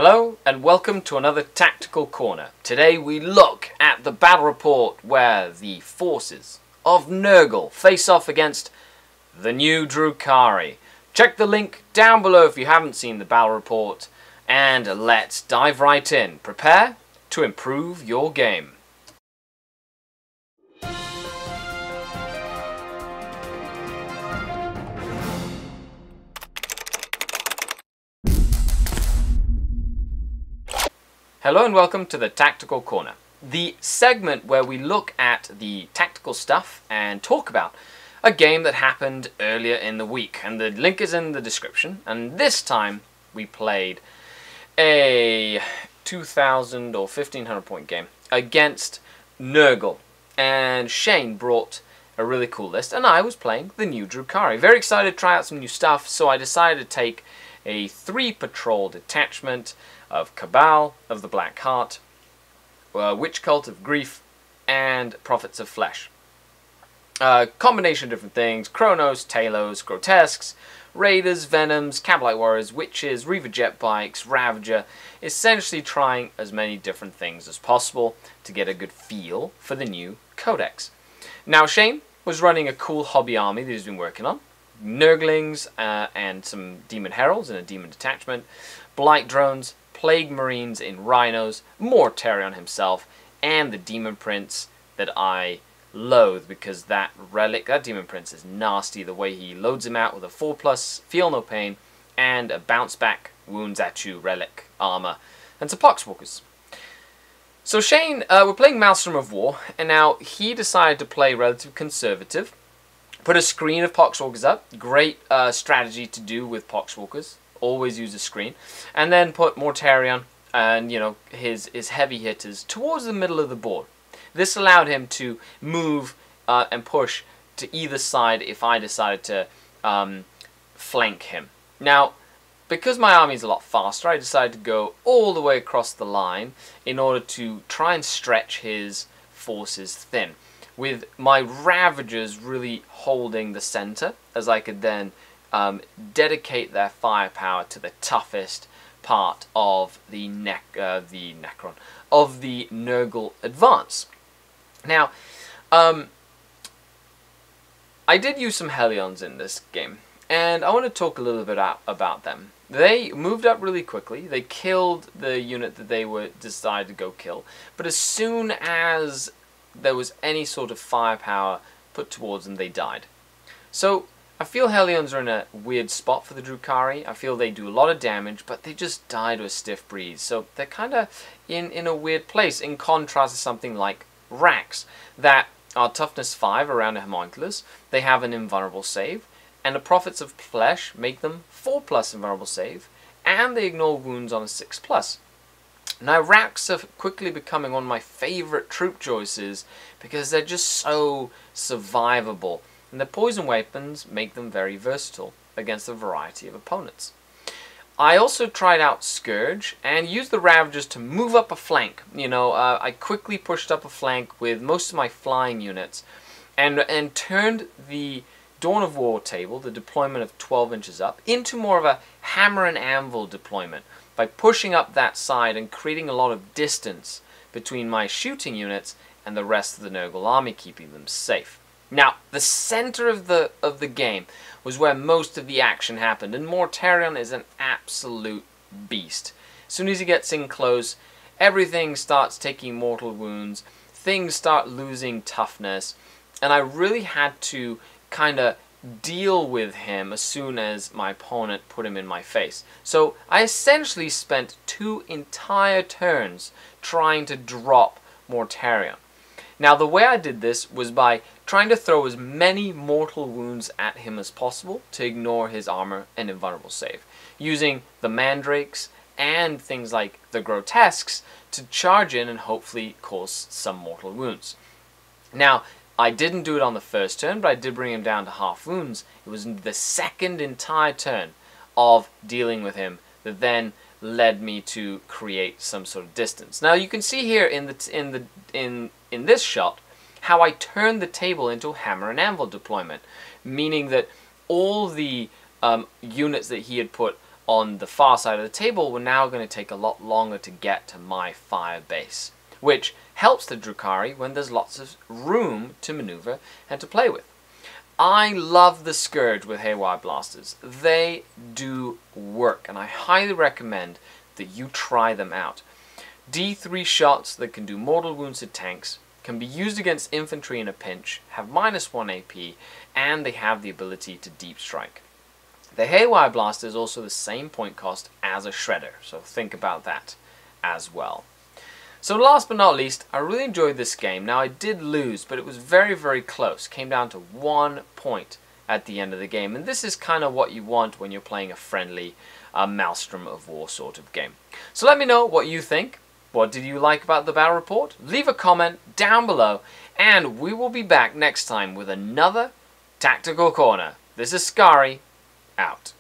Hello and welcome to another Tactical Corner. Today we look at the battle report where the forces of Nurgle face off against the new Drukhari. Check the link down below if you haven't seen the battle report, and let's dive right in. Prepare to improve your game. Hello and welcome to the Tactical Corner, the segment where we look at the tactical stuff and talk about a game that happened earlier in the week. And the link is in the description. And this time we played a 2,000 or 1,500 point game against Nurgle. And Shane brought a really cool list, and I was playing the new Drukhari. Very excited to try out some new stuff, so I decided to take a 3-patrol detachment of Cabal of the Black Heart, Witch Cult of Grief, and Prophets of Flesh. Combination of different things: Chronos, Talos, Grotesques, Raiders, Venoms, Cabalite Warriors, Witches, Reaver Jet Bikes, Ravager, essentially trying as many different things as possible to get a good feel for the new Codex. Now Shane was running a cool hobby army that he's been working on. Nurglings and some Demon Heralds and a Demon Detachment, Blight Drones, Plague Marines in Rhinos, Mortarion himself, and the Demon Prince that I loathe because that Demon Prince is nasty. The way he loads him out with a 4+ Feel No Pain and a Bounce Back Wounds at You relic armor and some Poxwalkers. So Shane, we're playing Maelstrom of War, and now he decided to play relatively conservative. Put a screen of Poxwalkers up. Great strategy to do with Poxwalkers. Always use a screen. And then put Mortarion and, you know, his heavy hitters towards the middle of the board. This allowed him to move and push to either side if I decided to flank him. Now, because my army is a lot faster, I decided to go all the way across the line in order to try and stretch his forces thin, with my Ravagers really holding the center, as I could then dedicate their firepower to the toughest part of the Nurgle advance. Now, I did use some Hellions in this game, and I want to talk a little bit about them. They moved up really quickly. They killed the unit that they decided to go kill, but as soon as there was any sort of firepower put towards them, they died. So I feel Hellions are in a weird spot for the Drukhari. I feel they do a lot of damage, but they just die to a stiff breeze. So they're kind of in a weird place, in contrast to something like Rax, that are toughness 5 around a homunculus. They have an invulnerable save, and the Prophets of Flesh make them 4+ invulnerable save, and they ignore wounds on a 6+. Now Rax are quickly becoming one of my favorite troop choices because they're just so survivable. And the poison weapons make them very versatile against a variety of opponents. I also tried out Scourge and used the Ravagers to move up a flank. You know, I quickly pushed up a flank with most of my flying units and turned the Dawn of War table, the deployment of 12 inches up, into more of a hammer and anvil deployment by pushing up that side and creating a lot of distance between my shooting units and the rest of the Nurgle army, keeping them safe. Now, the center of the game was where most of the action happened, and Mortarion is an absolute beast. As soon as he gets in close, everything starts taking mortal wounds, things start losing toughness, and I really had to kind of deal with him as soon as my opponent put him in my face. So I essentially spent 2 entire turns trying to drop Mortarion. Now the way I did this was by trying to throw as many mortal wounds at him as possible to ignore his armor and invulnerable save, using the Mandrakes and things like the Grotesques to charge in and hopefully cause some mortal wounds. Now, I didn't do it on the first turn, but I did bring him down to half wounds. It was the second entire turn of dealing with him that then led me to create some sort of distance. Now you can see here in this shot how I turned the table into a hammer and anvil deployment, meaning that all the units that he had put on the far side of the table were now going to take a lot longer to get to my fire base, which helps the Drukhari when there's lots of room to maneuver and to play with. I love the Scourge with Haywire Blasters. They do work, and I highly recommend that you try them out. D3 shots that can do mortal wounds to tanks, can be used against infantry in a pinch, have -1 AP, and they have the ability to deep strike. The Haywire Blaster is also the same point cost as a Shredder, so think about that as well. So last but not least, I really enjoyed this game. Now I did lose, but it was very, very close. Came down to 1 point at the end of the game, and this is kind of what you want when you're playing a friendly Maelstrom of War sort of game. So let me know what you think. What did you like about the battle report? Leave a comment down below, and we will be back next time with another Tactical Corner. This is Skari, out.